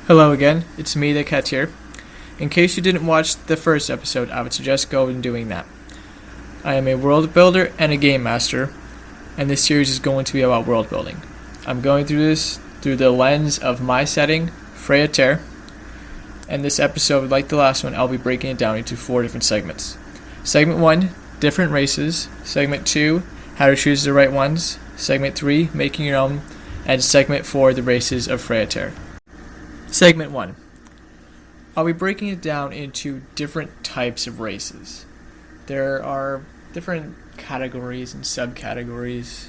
Hello again, it's me, the cat here. In case you didn't watch the first episode, I would suggest go and doing that. I am a world builder and a game master, and this series is going to be about world building. I'm going through this through the lens of my setting, Fraya, Terre, and this episode, like the last one, I'll be breaking it down into 4 different segments. Segment 1, different races. Segment 2, how to choose the right ones. Segment 3, making your own. And Segment 4, the races of Fraya, Terre. Segment 1. I'll be breaking it down into different types of races. There are different categories and subcategories,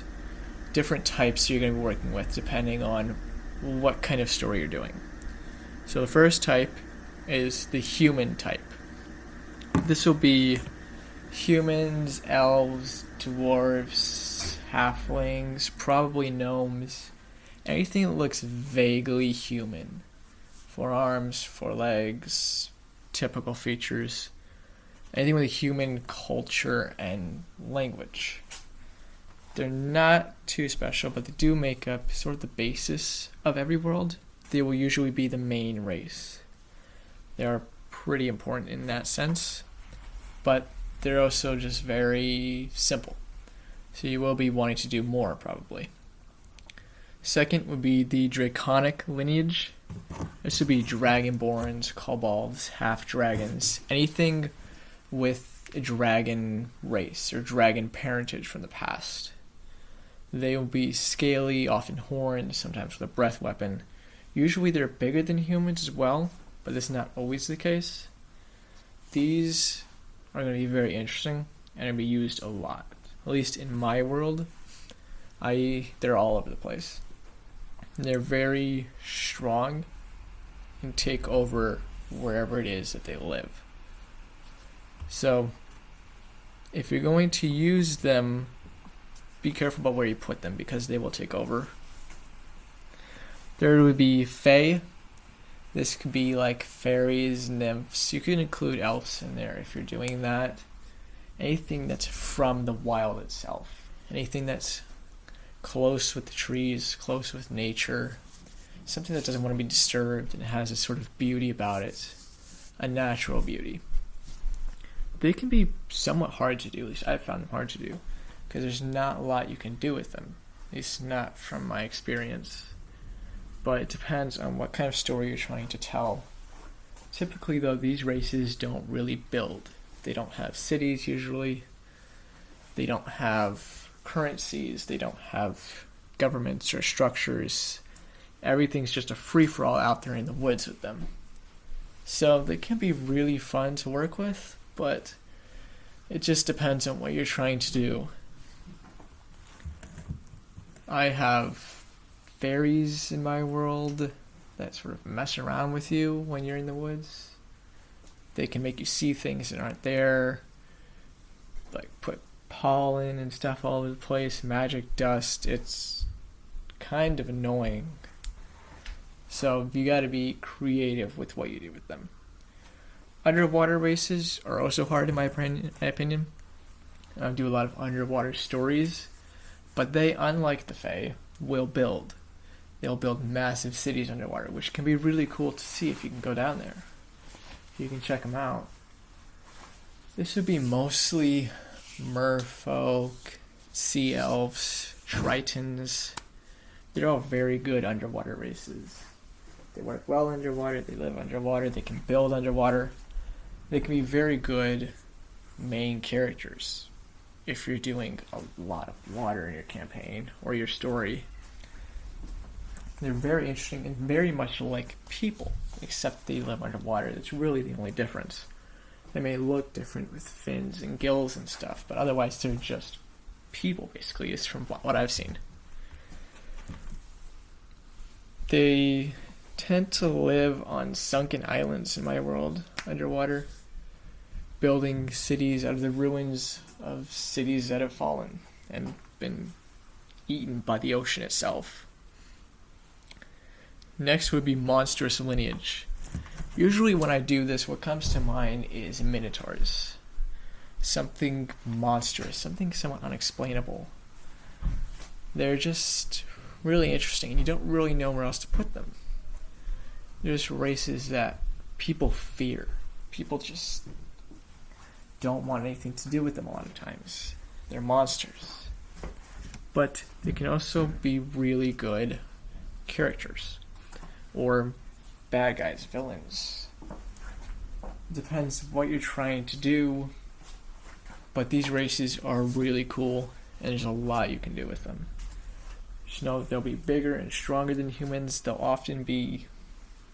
different types you're going to be working with depending on what kind of story you're doing. So the first type is the human type. This will be humans, elves, dwarves, halflings, probably gnomes, anything that looks vaguely human. 4 arms, 4 legs, typical features, anything with a human culture and language. They're not too special, but they do make up sort of the basis of every world. They will usually be the main race. They are pretty important in that sense, but they're also just very simple. So you will be wanting to do more, probably. Second would be the draconic lineage. This would be dragonborns, kobolds, half-dragons, anything with a dragon race or dragon parentage from the past. They will be scaly, often horned, sometimes with a breath weapon. Usually they're bigger than humans as well, but that's not always the case. These are going to be very interesting and going to be used a lot. At least in my world, they're all over the place. They're very strong and take over wherever it is that they live. So, if you're going to use them, be careful about where you put them because they will take over. Third would be fae. This could be like fairies, nymphs. You can include elves in there if you're doing that. Anything that's from the wild itself. Anything that's close with the trees, close with nature, something that doesn't want to be disturbed and has a sort of beauty about it, a natural beauty. They can be somewhat hard to do, at least I've found them hard to do, because there's not a lot you can do with them, at least not from my experience, but it depends on what kind of story you're trying to tell. Typically though, these races don't really build. They don't have cities usually, they don't have currencies, they don't have governments or structures. Everything's just a free-for-all out there in the woods with them. So they can be really fun to work with, but it just depends on what you're trying to do. I have fairies in my world that sort of mess around with you when you're in the woods. They can make you see things that aren't there, like put pollen and stuff all over the place, magic dust. It's kind of annoying. So you got to be creative with what you do with them. Underwater races are also hard in my opinion. I do a lot of underwater stories, but they, unlike the Fae, will build. They'll build massive cities underwater, which can be really cool to see if you can go down there. You can check them out. This would be mostly merfolk, sea elves, tritons. They're all very good underwater races. They work well underwater, they live underwater, they can build underwater. They can be very good main characters if you're doing a lot of water in your campaign or your story. They're very interesting and very much like people, except they live underwater. That's really the only difference. They may look different with fins and gills and stuff, but otherwise they're just people, basically, is from what I've seen. They tend to live on sunken islands in my world, underwater, building cities out of the ruins of cities that have fallen and been eaten by the ocean itself. Next would be monstrous lineage. Usually when I do this, what comes to mind is minotaurs. Something monstrous, something somewhat unexplainable. They're just really interesting, and you don't really know where else to put them. there's races that people fear. People just don't want anything to do with them a lot of times. They're monsters. But they can also be really good characters. Or bad guys, villains. Depends what you're trying to do. But these races are really cool, and there's a lot you can do with them. Just know that they'll be bigger and stronger than humans. They'll often be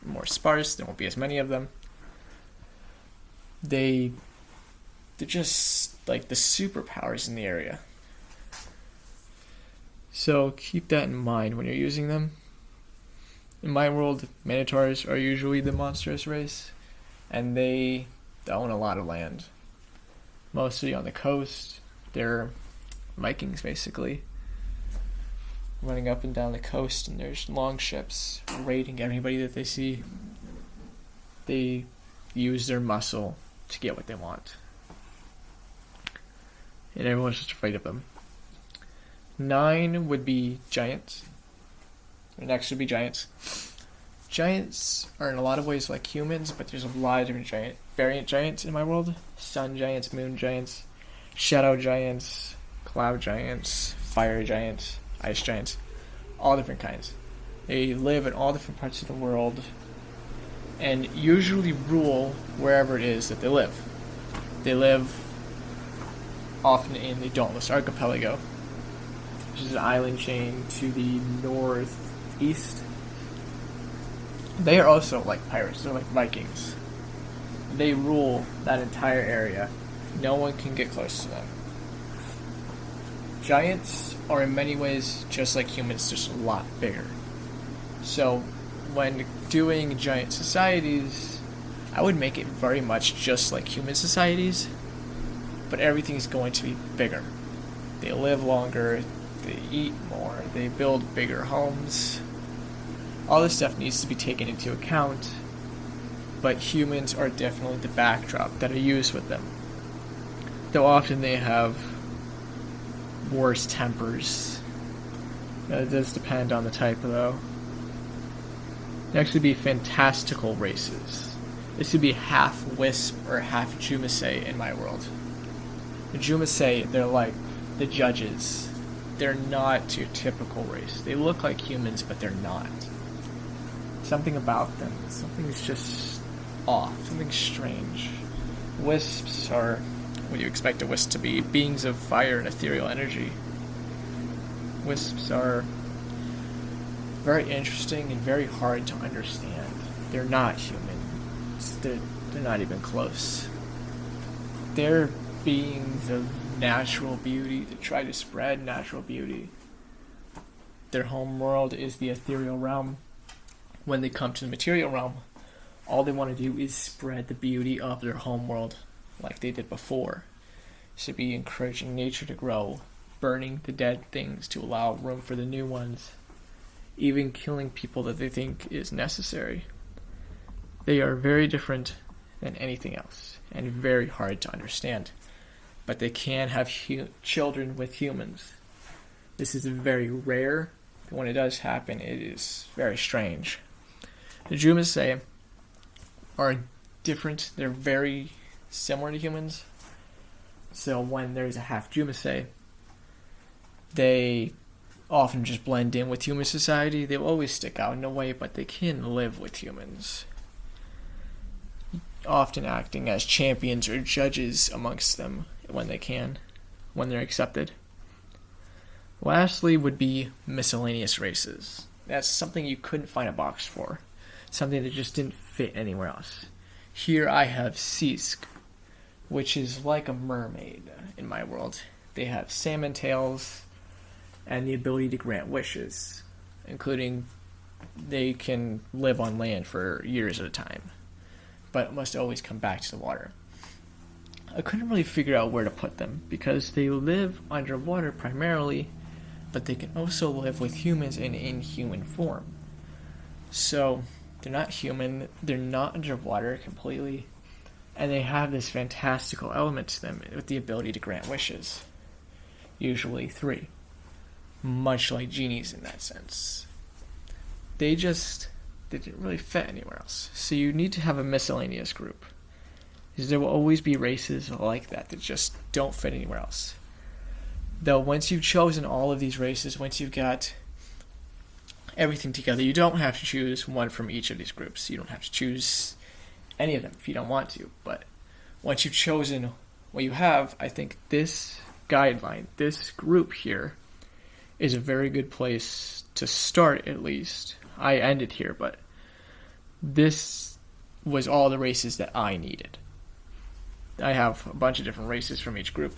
more sparse. There won't be as many of them. They're just like the superpowers in the area. So keep that in mind when you're using them. In my world, Minotaurs are usually the monstrous race, and they own a lot of land. Mostly on the coast. They're Vikings, basically. Running up and down the coast, and there's long ships raiding everybody that they see. They use their muscle to get what they want. And everyone's just afraid of them. 9 would be giants. The next would be giants. Giants are in a lot of ways like humans, but there's a lot of different variant giants in my world. Sun giants, moon giants, shadow giants, cloud giants, fire giants, ice giants, all different kinds. They live in all different parts of the world and usually rule wherever it is that they live. They live often in the Dauntless Archipelago, which is an island chain to the northeast. They are also like pirates. They're like Vikings. They rule that entire area. No one can get close to them. Giants are in many ways just like humans, just a lot bigger. So when doing giant societies, I would make it very much just like human societies, but everything's going to be bigger. They live longer, they eat more, they build bigger homes. All this stuff needs to be taken into account, but humans are definitely the backdrop that are used with them. Though often they have worse tempers. It does depend on the type, though. Next would be fantastical races. This would be half Wisp or half Jumisei in my world. The Jumisei, they're like the judges. They're not your typical race. They look like humans, but they're not. Something about them, something's just off, something strange. Wisps are what you expect a wisp to be, beings of fire and ethereal energy. Wisps are very interesting and very hard to understand. They're not human. They're not even close. They're beings of natural beauty that try to spread natural beauty. Their home world is the ethereal realm. When they come to the material realm, all they want to do is spread the beauty of their home world like they did before. Should be encouraging nature to grow, burning the dead things to allow room for the new ones, even killing people that they think is necessary. They are very different than anything else, and very hard to understand. But they can have children with humans. This is very rare, but when it does happen, it is very strange. The Jumisei are different. They're very similar to humans. So when there's a half Jumisei, they often just blend in with human society. They'll always stick out in a way, but they can live with humans. Often acting as champions or judges amongst them when they can, when they're accepted. Lastly would be miscellaneous races. That's something you couldn't find a box for. Something that just didn't fit anywhere else. Here I have Sisk, which is like a mermaid in my world. They have salmon tails and the ability to grant wishes, including they can live on land for years at a time, but must always come back to the water. I couldn't really figure out where to put them because they live underwater primarily, but they can also live with humans in inhuman form. So they're not human, they're not underwater completely, and they have this fantastical element to them with the ability to grant wishes. Usually 3. Much like genies in that sense. They they didn't really fit anywhere else. So you need to have a miscellaneous group. Because there will always be races like that just don't fit anywhere else. Though once you've chosen all of these races, once you've got everything together, you don't have to choose one from each of these groups. You don't have to choose any of them if you don't want to. But once you've chosen what you have, I think this guideline, this group here, is a very good place to start, at least. I ended here, but this was all the races that I needed. I have a bunch of different races from each group,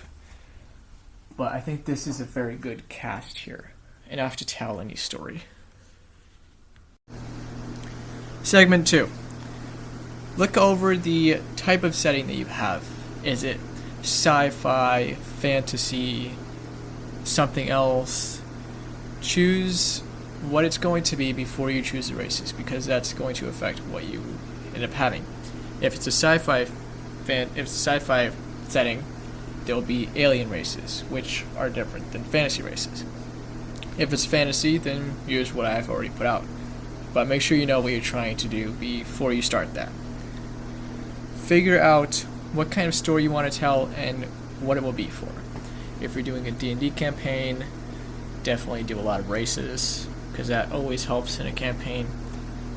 but I think this is a very good cast here, enough to tell any story. Segment 2. Look over the type of setting that you have. Is it sci-fi, fantasy, something else? Choose what it's going to be before you choose the races, because that's going to affect what you end up having. If it's a sci-fi setting, there will be alien races, which are different than fantasy races. If it's fantasy, then use what I've already put out. But make sure you know what you're trying to do before you start that. Figure out what kind of story you want to tell and what it will be for. If you're doing a D&D campaign, definitely do a lot of races, because that always helps in a campaign.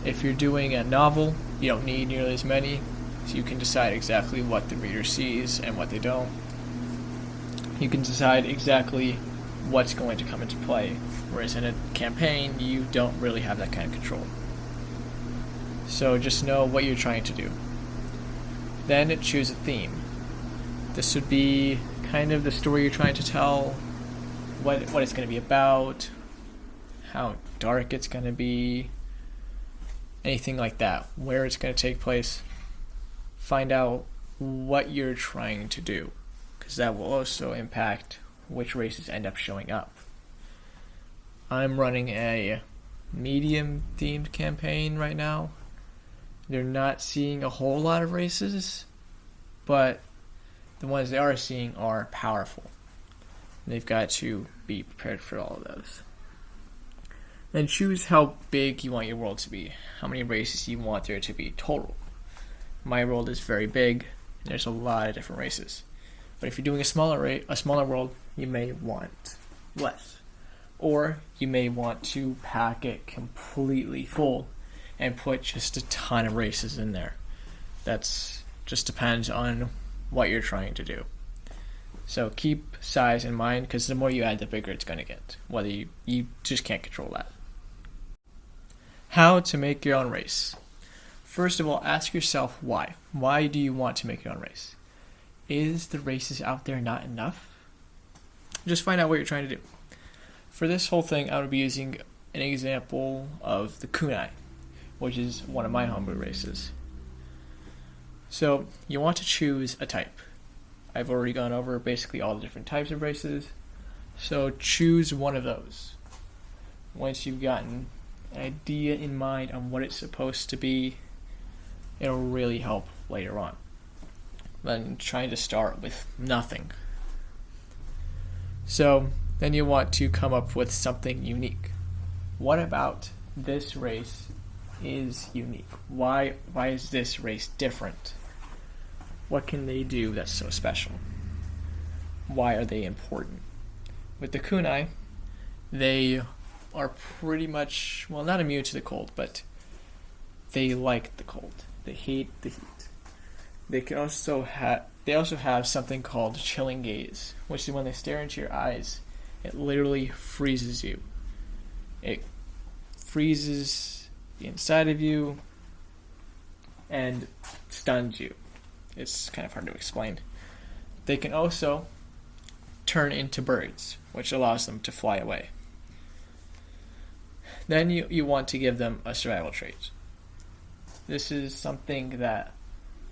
If you're doing a novel, you don't need nearly as many, so you can decide exactly what the reader sees and what they don't. You can decide exactly what's going to come into play, whereas in a campaign, you don't really have that kind of control. So just know what you're trying to do. Then choose a theme. This would be kind of the story you're trying to tell, what it's going to be about, how dark it's going to be, anything like that, where it's going to take place. Find out what you're trying to do, because that will also impact which races end up showing up. I'm running a medium-themed campaign right now. They're not seeing a whole lot of races, but the ones they are seeing are powerful. They've got to be prepared for all of those. Then choose how big you want your world to be, how many races you want there to be total. My world is very big, and there's a lot of different races. But if you're doing a smaller world, you may want less. Or you may want to pack it completely full and put just a ton of races in there. That's just depends on what you're trying to do. So keep size in mind, because the more you add, the bigger it's going to get. Whether you just can't control that. How to make your own race. First of all, ask yourself why. Why do you want to make your own race? Is the races out there not enough? Just find out what you're trying to do. For this whole thing, I would be using an example of the kunai, which is one of my homebrew races. So you want to choose a type. I've already gone over basically all the different types of races, so choose one of those. Once you've gotten an idea in mind on what it's supposed to be, it'll really help later on than trying to start with nothing. So then you want to come up with something unique. What about this race is unique? Why is this race different? What can they do that's so special? Why are they important? With the kunai, they are pretty much, well, not immune to the cold, but they like the cold. They hate the heat. They also have something called chilling gaze, which is when they stare into your eyes, it literally freezes you. It freezes the inside of you and stuns you. It's kind of hard to explain. They can also turn into birds, which allows them to fly away. Then you want to give them a survival trait. This is something that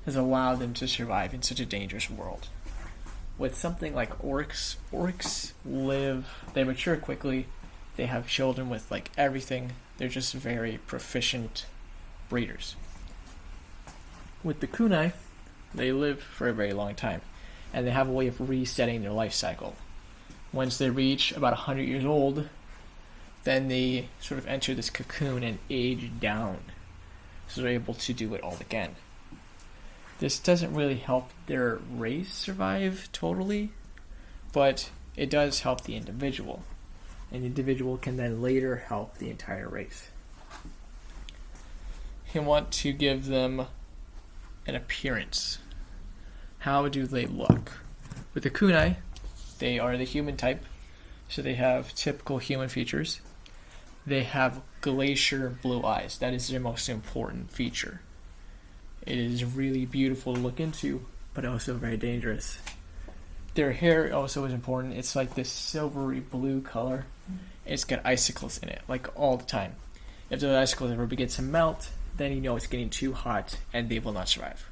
has allowed them to survive in such a dangerous world. With something like orcs they mature quickly, they have children with like everything, they're just very proficient breeders. With the kunai, they live for a very long time, and they have a way of resetting their life cycle. Once they reach about 100 years old, then they sort of enter this cocoon and age down. so they're able to do it all again. This doesn't really help their race survive totally, but it does help the individual. And the individual can then later help the entire race. You want to give them an appearance. How do they look? With the kunai, they are the human type, so they have typical human features. They have glacier blue eyes. That is their most important feature. It is really beautiful to look into, but also very dangerous. Their hair also is important. It's like this silvery blue color. It's got icicles in it, like all the time. If those icicles ever begin to melt, then you know it's getting too hot and they will not survive.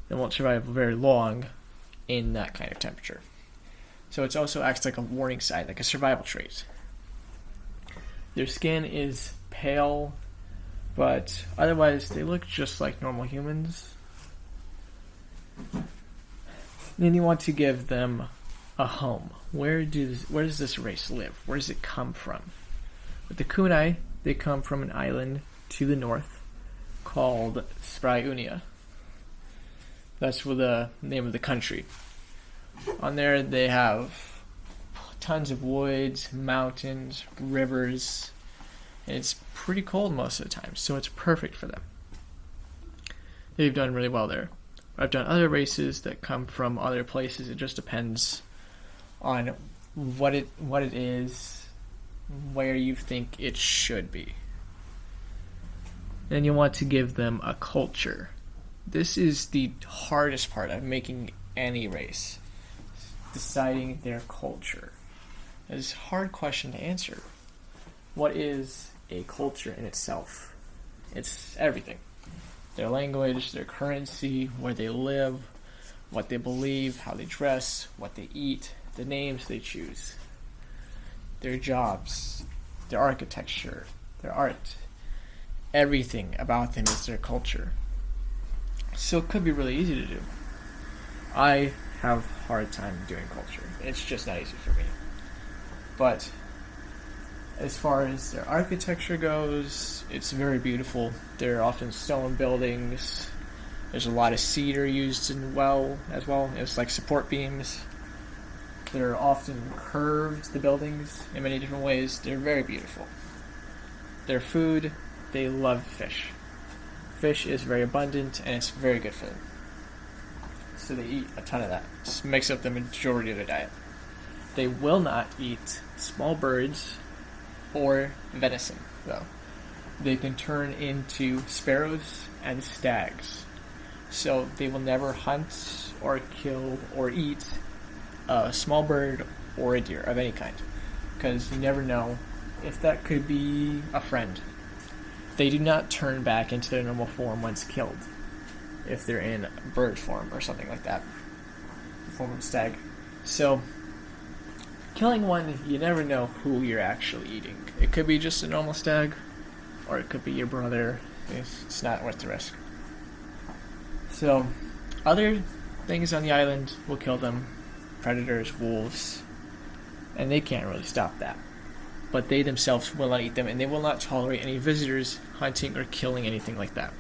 They won't survive very long in that kind of temperature. So it also acts like a warning sign, like a survival trait. Their skin is pale, but otherwise they look just like normal humans. Then you want to give them a home. Where does this race live? Where does it come from? With the kunai, they come from an island to the north called Fraya. That's the name of the country. On there they have tons of woods, mountains, rivers, and it's pretty cold most of the time, so it's perfect for them. They've done really well there. I've done other races that come from other places. It just depends on what it is, where you think it should be. Then you want to give them a culture. This is the hardest part of making any race. Deciding their culture. It's a hard question to answer. What is a culture in itself? It's everything. Their language, their currency, where they live, what they believe, how they dress, what they eat, the names they choose, their jobs, their architecture, their art. Everything about them is their culture. So it could be really easy to do. I have a hard time doing culture. It's just not easy for me. But as far as their architecture goes, it's very beautiful. They're often stone buildings. There's a lot of cedar used as well. It's like support beams. They're often curved, the buildings, in many different ways. They're very beautiful. Their food, they love fish. Fish is very abundant and it's very good for them. So they eat a ton of that. This makes up the majority of their diet. They will not eat small birds or venison, though. They can turn into sparrows and stags. So they will never hunt or kill or eat a small bird or a deer of any kind. Because you never know if that could be a friend. They do not turn back into their normal form once killed. If they're in bird form or something like that. The form of a stag. So, killing one, you never know who you're actually eating. It could be just a normal stag, or it could be your brother. It's not worth the risk. So, other things on the island will kill them. Predators, wolves, and they can't really stop that. But they themselves will not eat them, and they will not tolerate any visitors hunting or killing anything like that.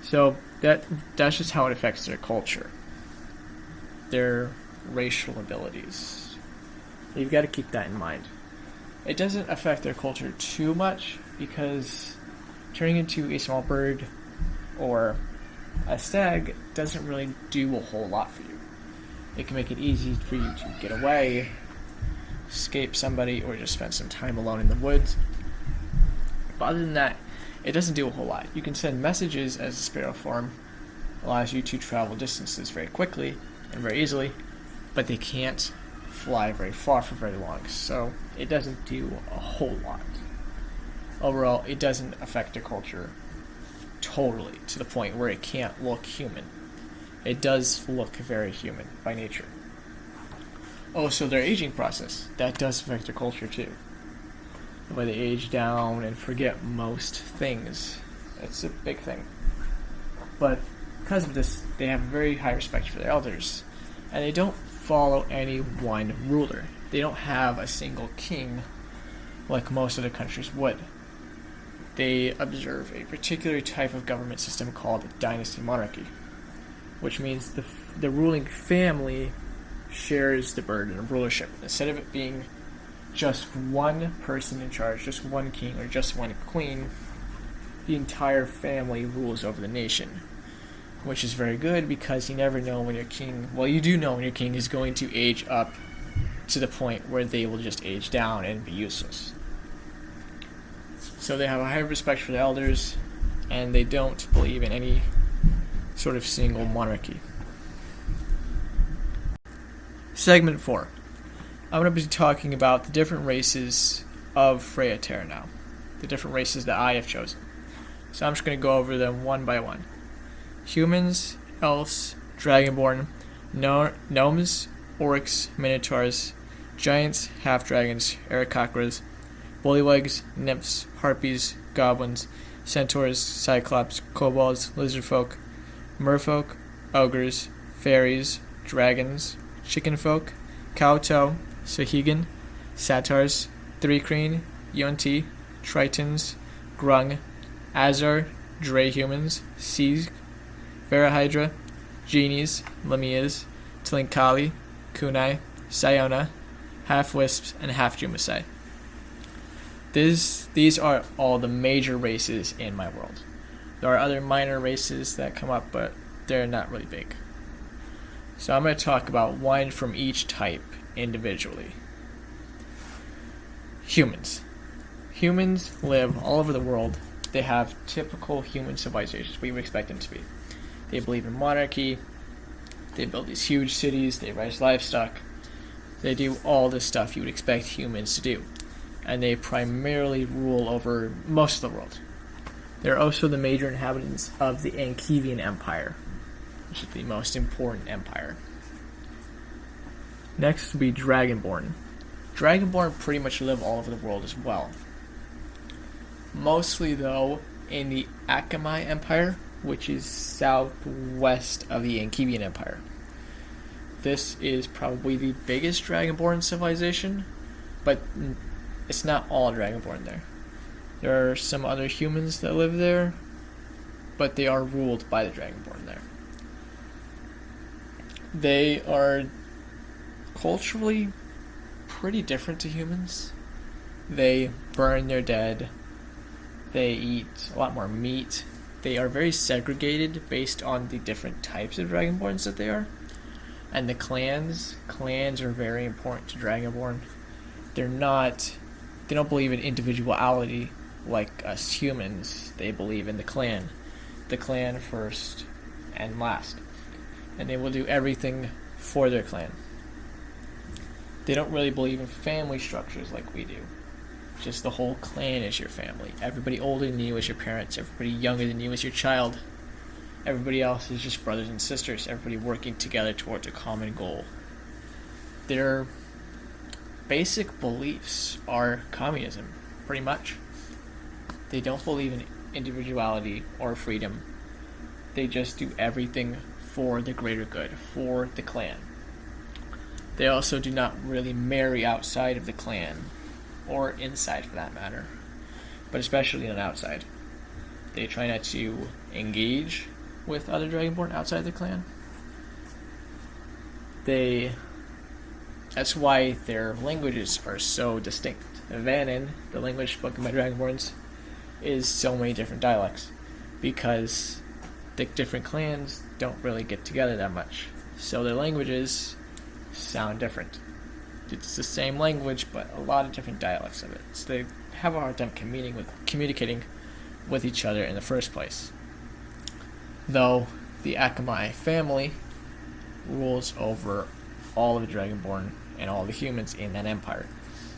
So that's just how it affects their culture. Their racial abilities. You've got to keep that in mind. It doesn't affect their culture too much because turning into a small bird or a stag doesn't really do a whole lot for you. It can make it easy for you to get away, escape somebody, or just spend some time alone in the woods. But other than that, it doesn't do a whole lot. You can send messages as a sparrow form, allows you to travel distances very quickly and very easily, but they can't fly very far for very long, so it doesn't do a whole lot. Overall, it doesn't affect their culture totally to the point where it can't look human. It does look very human by nature. Oh, so their aging process, that does affect their culture too. The way they age down and forget most things. That's a big thing. But because of this, they have very high respect for their elders. And they don't follow any one ruler. They don't have a single king like most other countries would. they observe a particular type of government system called dynasty monarchy, which means the ruling family shares the burden of rulership. Instead of it being just one person in charge, just one king or just one queen, the entire family rules over the nation, which is very good because you never know when your king, well, you do know when your king is going to age up to the point where they will just age down and be useless. So they have a high respect for the elders, and they don't believe in any sort of single monarchy. Segment 4. I'm going to be talking about the different races of Fraya Terre now. The different races that I have chosen. So I'm just going to go over them one by one. Humans, elves, dragonborn, gnomes, orcs, minotaurs, giants, half-dragons, aarakocras, bullywugs, nymphs, harpies, goblins, centaurs, cyclops, kobolds, lizardfolk, merfolk, ogres, fairies, dragons, chickenfolk, Kowtow, Sahuagin, satyrs, three-creen, Yuan-ti, tritons, grung, azar, drehumans, seeg, varahydra, genies, lamias, tlinkali, kunai, siona, half-wisps, and half-jumasai. These are all the major races in my world. There are other minor races that come up, but they're not really big. So I'm going to talk about one from each type individually. Humans. Humans live all over the world. They have typical human civilizations, we would expect them to be. They believe in monarchy. They build these huge cities. They raise livestock. They do all the stuff you would expect humans to do. And they primarily rule over most of the world. They're also the major inhabitants of the Ankivian Empire, which is the most important empire. Next would be Dragonborn. Dragonborn pretty much live all over the world as well. Mostly, though, in the Akamai Empire, which is southwest of the Ankivian Empire. This is probably the biggest Dragonborn civilization, but it's not all Dragonborn there. There are some other humans that live there, but they are ruled by the Dragonborn there. They are culturally pretty different to humans. They burn their dead. They eat a lot more meat. They are very segregated based on the different types of Dragonborns that they are. And the clans are very important to Dragonborn. They don't believe in individuality like us humans. They believe in the clan. The clan first and last. And they will do everything for their clan. They don't really believe in family structures like we do. Just the whole clan is your family. Everybody older than you is your parents. Everybody younger than you is your child. Everybody else is just brothers and sisters. Everybody working together towards a common goal. Their basic beliefs are communism, pretty much. They don't believe in individuality or freedom. They just do everything for the greater good, for the clan. They also do not really marry outside of the clan, or inside for that matter, but especially on outside. They try not to engage with other Dragonborn outside the clan. That's why their languages are so distinct. Vannin, the language spoken by Dragonborns, is so many different dialects, because the different clans don't really get together that much, so their languages sound different. It's the same language, but a lot of different dialects of it, so they have a hard time communicating with each other in the first place. Though the Akamai family rules over all of the Dragonborn and all the humans in that empire,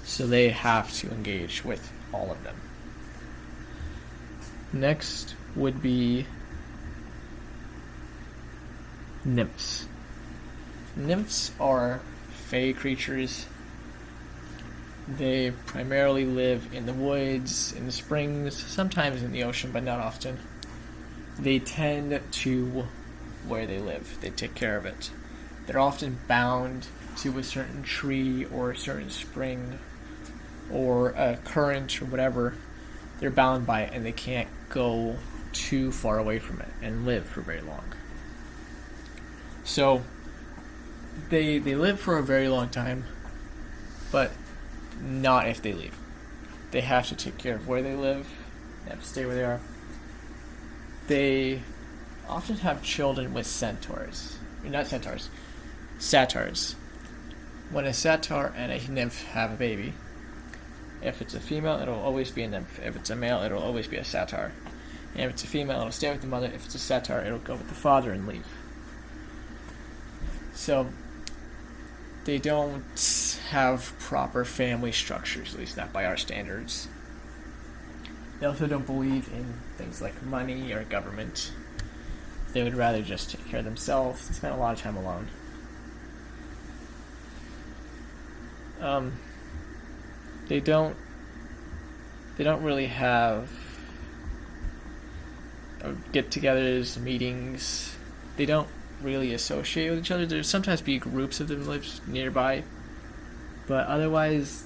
so they have to engage with all of them. Next would be nymphs. Nymphs are fey creatures. They primarily live in the woods, in the springs, sometimes in the ocean, but not often. They tend to where they live. They take care of it. They're often bound to a certain tree or a certain spring or a current or whatever they're bound by it and they can't go too far away from it and live for very long. So they live for a very long time, but not if they leave. They have to take care of where they live. They have to stay where they are. They often have children with centaurs. Not centaurs. Satyrs. When a satyr and a nymph have a baby, if it's a female, it'll always be a nymph. If it's a male, it'll always be a satyr. And if it's a female, it'll stay with the mother. If it's a satyr, it'll go with the father and leave. So they don't have proper family structures, at least not by our standards. They also don't believe in things like money or government. They would rather just take care of themselves and spend a lot of time alone. They don't really have get-togethers, meetings. They don't really associate with each other. There'll sometimes be groups of them live nearby, but otherwise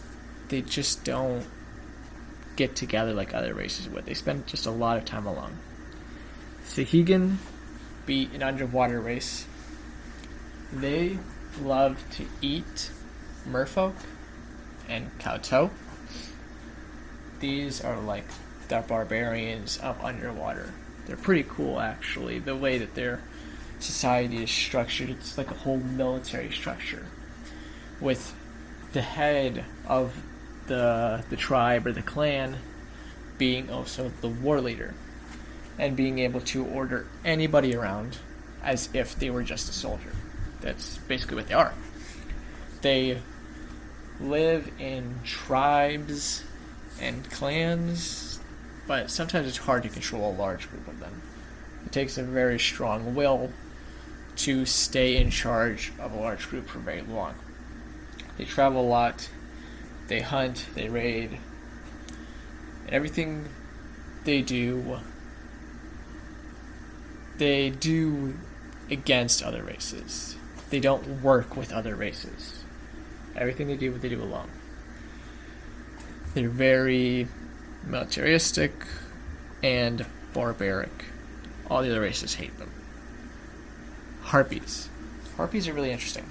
they just don't get together like other races would. They spend just a lot of time alone. Sahuagin beat an underwater race. They love to eat merfolk and Kauto. These are like the barbarians up underwater. They're pretty cool, actually. The way that their society is structured, it's like a whole military structure, with the head of the tribe or the clan being also the war leader, and being able to order anybody around as if they were just a soldier. That's basically what they are. They live in tribes and clans, but sometimes it's hard to control a large group of them. It takes a very strong will to stay in charge of a large group for very long. They travel a lot, they hunt, they raid, and everything they do against other races. They don't work with other races. Everything they do alone. They're very militaristic and barbaric. All the other races hate them. Harpies. Harpies are really interesting.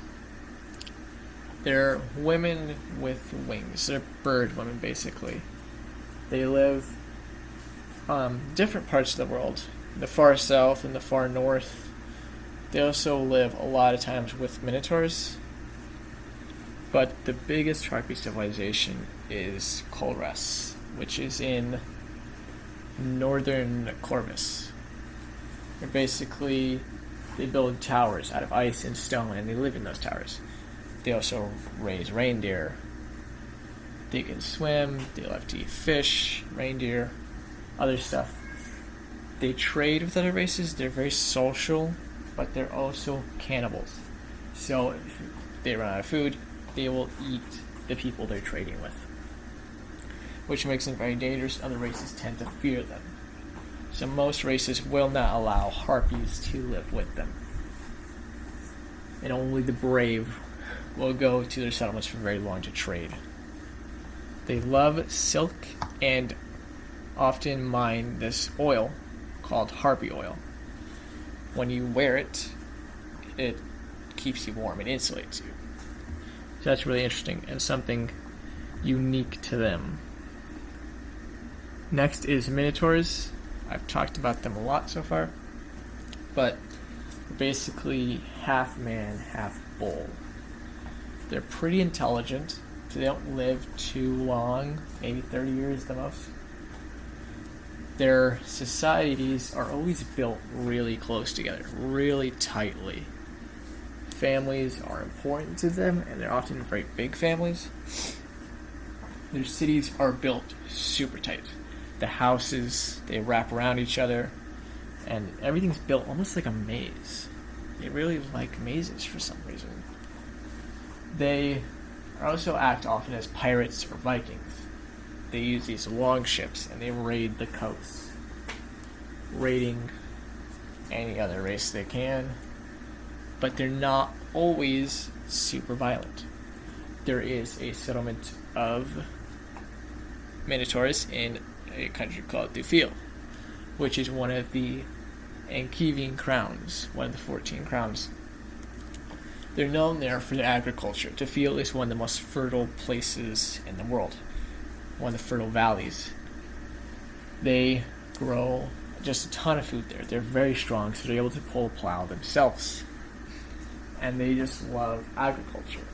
They're women with wings. They're bird women, basically. They live different parts of the world. The far south and the far north. They also live a lot of times with minotaurs. But the biggest harpy civilization is Colress, which is in northern Corvus. They build towers out of ice and stone, and they live in those towers. They also raise reindeer. They can swim, they love to eat fish, reindeer, other stuff. They trade with other races. They're very social, but they're also cannibals. So if they run out of food, they will eat the people they're trading with, which makes them very dangerous. Other races tend to fear them. So most races will not allow harpies to live with them. And only the brave will go to their settlements for very long to trade. They love silk and often mine this oil called harpy oil. When you wear it, it keeps you warm and insulates you. So that's really interesting and something unique to them. Next is minotaurs. I've talked about them a lot so far, but basically half man, half bull. They're pretty intelligent, so they don't live too long, maybe 30 years the most. Their societies are always built really close together, really tightly. Families are important to them, and they're often very big families. Their cities are built super tight. The houses, they wrap around each other, and everything's built almost like a maze. They really like mazes for some reason. They also act often as pirates or Vikings. They use these long ships, and they raid the coasts, raiding any other race they can, but they're not always super violent. There is a settlement of minotaurs in a country called Dufil, which is one of the Angevin crowns, one of the 14 crowns. They're known there for their agriculture. Dufil is one of the most fertile places in the world, one of the fertile valleys. They grow just a ton of food there. They're very strong, so they're able to pull a plow themselves. And they just love agriculture.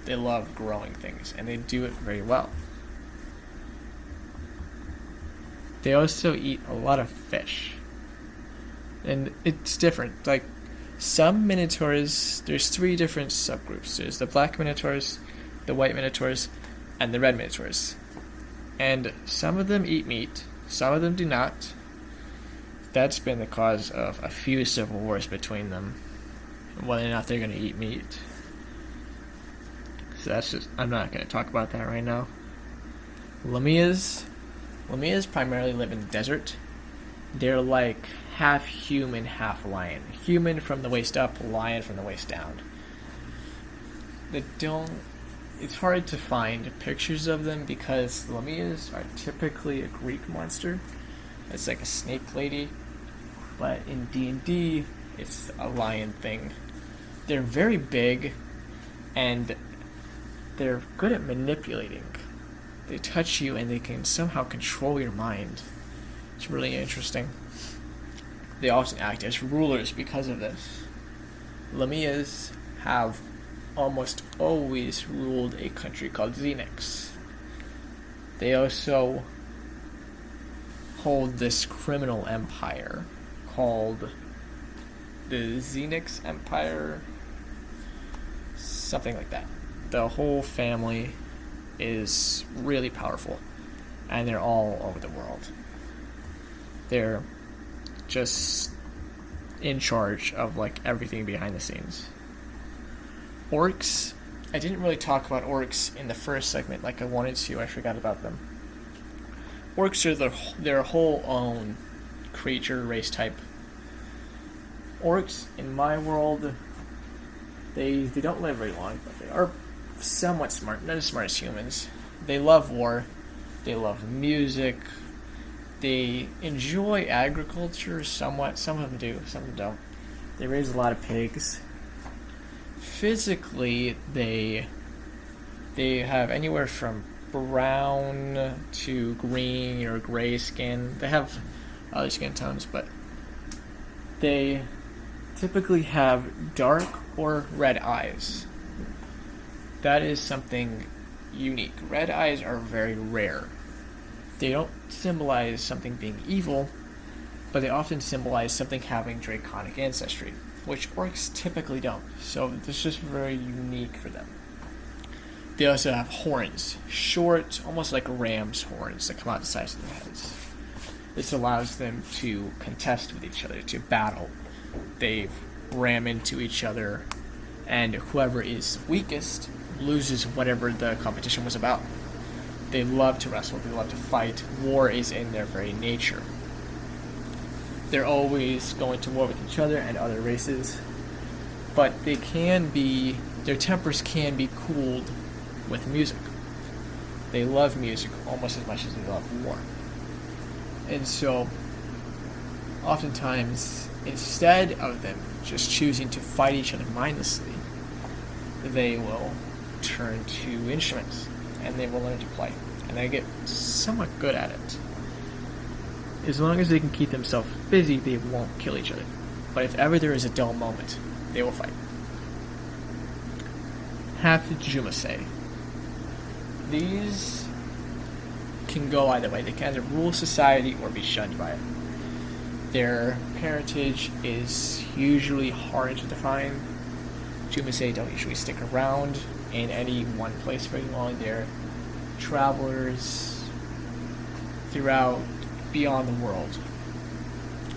They love growing things, and they do it very well. They also eat a lot of fish. And it's different. Like, some minotaurs, there's 3 different subgroups. There's the black minotaurs, the white minotaurs, and the red minotaurs. And some of them eat meat, some of them do not. That's been the cause of a few civil wars between them, whether or not they're going to eat meat. So that's just, I'm not going to talk about that right now. Lamias primarily live in the desert. They're like half human, half lion. Human from the waist up, lion from the waist down. It's hard to find pictures of them because Lamias are typically a Greek monster. It's like a snake lady. But in D&D, it's a lion thing. They're very big, and they're good at manipulating. They touch you and they can somehow control your mind. It's really interesting. They often act as rulers because of this. Lamias have almost always ruled a country called Xenix. They also hold this criminal empire called the Xenix Empire, something like that. The whole family is really powerful, and they're all over the world. They're just in charge of like everything behind the scenes. Orcs, I didn't really talk about orcs in the first segment like I wanted to. I forgot about them. Orcs are their whole own creature race type. Orcs, in my world, they don't live very long, but they are somewhat smart, not as smart as humans. They love war, they love music, they enjoy agriculture somewhat. Some of them do, some of them don't. They raise a lot of pigs. Physically, they have anywhere from brown to green or gray skin. They have other skin tones, but they typically have dark or red eyes. That is something unique. Red eyes are very rare. They don't symbolize something being evil, but they often symbolize something having draconic ancestry, which orcs typically don't. So it's just very unique for them. They also have horns, short, almost like ram's horns that come out the sides of their heads. This allows them to contest with each other, to battle. They ram into each other, and whoever is weakest loses whatever the competition was about. They love to wrestle, they love to fight. War is in their very nature. They're always going to war with each other and other races, but their tempers can be cooled with music. They love music almost as much as they love war. And so, oftentimes, instead of them just choosing to fight each other mindlessly, they will turn to instruments, and they will learn to play. And they get somewhat good at it. As long as they can keep themselves busy, they won't kill each other. But if ever there is a dull moment, they will fight. Half-Jumasei. These can go either way. They can either rule society or be shunned by it. Their parentage is usually hard to define. Jumasei don't usually stick around in any one place very long. They're travelers throughout, beyond the world.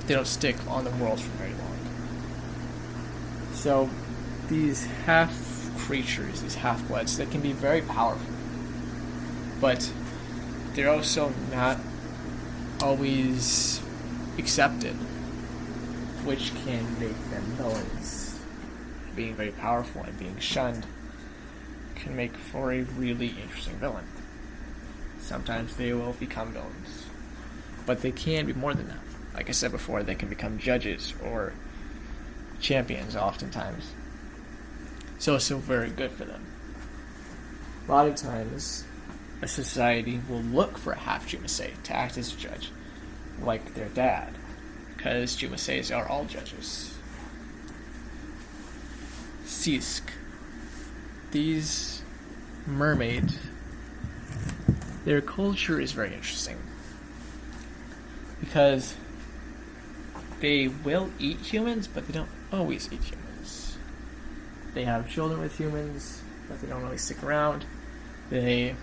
They don't stick on the world for very long. So these half-creatures, these half-bloods, they can be very powerful. But they're also not always accepted, which can make them villains. Being very powerful and being shunned can make for a really interesting villain. Sometimes they will become villains. but they can be more than that. Like I said before, they can become judges or champions oftentimes. So it's still very good for them. A lot of times, a society will look for a half Jumasei to act as a judge, like their dad, because Jumaseis are all judges. Sisk. These mermaids, their culture is very interesting, because they will eat humans, but they don't always eat humans. They have children with humans, but they don't really stick around. They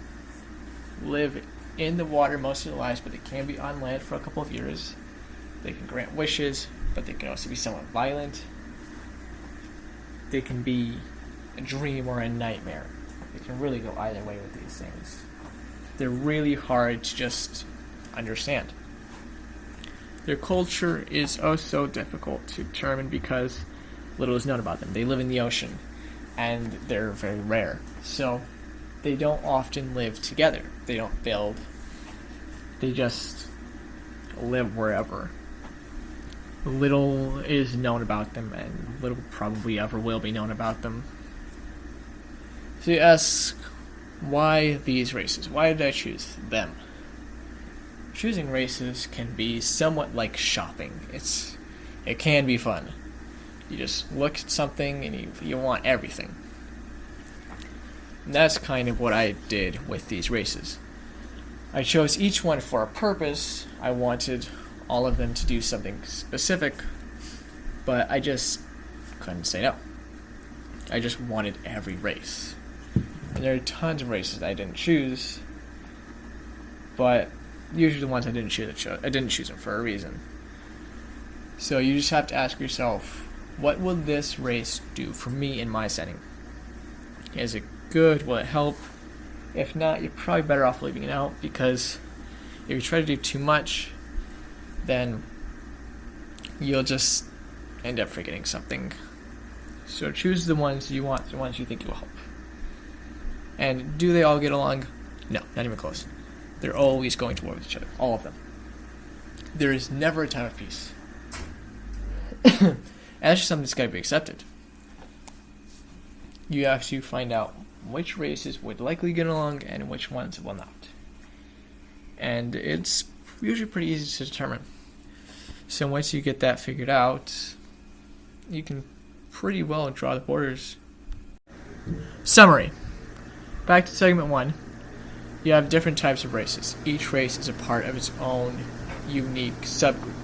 live in the water most of their lives, but they can be on land for a couple of years. They can grant wishes, but they can also be somewhat violent. They can be a dream or a nightmare. They can really go either way with these things. They're really hard to just understand. Their culture is also difficult to determine because little is known about them. They live in the ocean, and they're very rare. So they don't often live together. They don't build. They just live wherever. Little is known about them, and little probably ever will be known about them. So you ask, why these races? Why did I choose them? Choosing races can be somewhat like shopping. It can be fun. You just look at something and you want everything. And that's kind of what I did with these races. I chose each one for a purpose. I wanted all of them to do something specific, but I just couldn't say no. I just wanted every race. And there are tons of races that I didn't choose, but usually the ones I didn't choose them for a reason. So you just have to ask yourself, what will this race do for me in my setting? Is it good? Will it help? If not, you're probably better off leaving it out, because if you try to do too much, then you'll just end up forgetting something. So choose the ones you want, the ones you think will help. And do they all get along? No, not even close. They're always going to war with each other, all of them. There is never a time of peace. And that's just something that's got to be accepted. You have to find out which races would likely get along and which ones will not. And it's usually pretty easy to determine. So once you get that figured out, you can pretty well draw the borders. Summary. Back to segment 1. You have different types of races. Each race is a part of its own unique subgroup.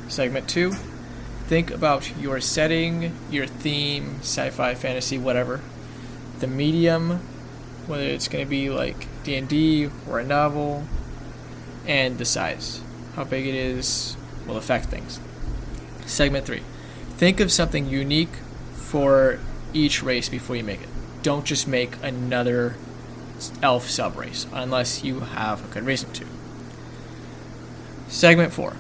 Segment 2. Think about your setting, your theme, sci-fi, fantasy, whatever. The medium, whether it's going to be like D&D or a novel, and the size. How big it is will affect things. Segment 3. Think of something unique for each race before you make it. Don't just make another elf sub-race unless you have a good reason to. Segment 4.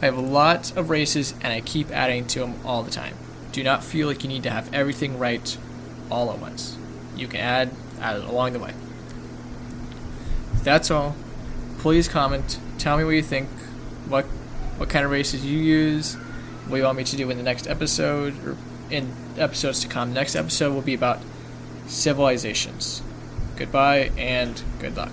I have lots of races and I keep adding to them all the time. Do not feel like you need to have everything right all at once. You can add along the way. That's all. Please comment. Tell me what you think. What kind of races you use. What you want me to do in the next episode or in episodes to come. The next episode will be about civilizations. Goodbye and good luck.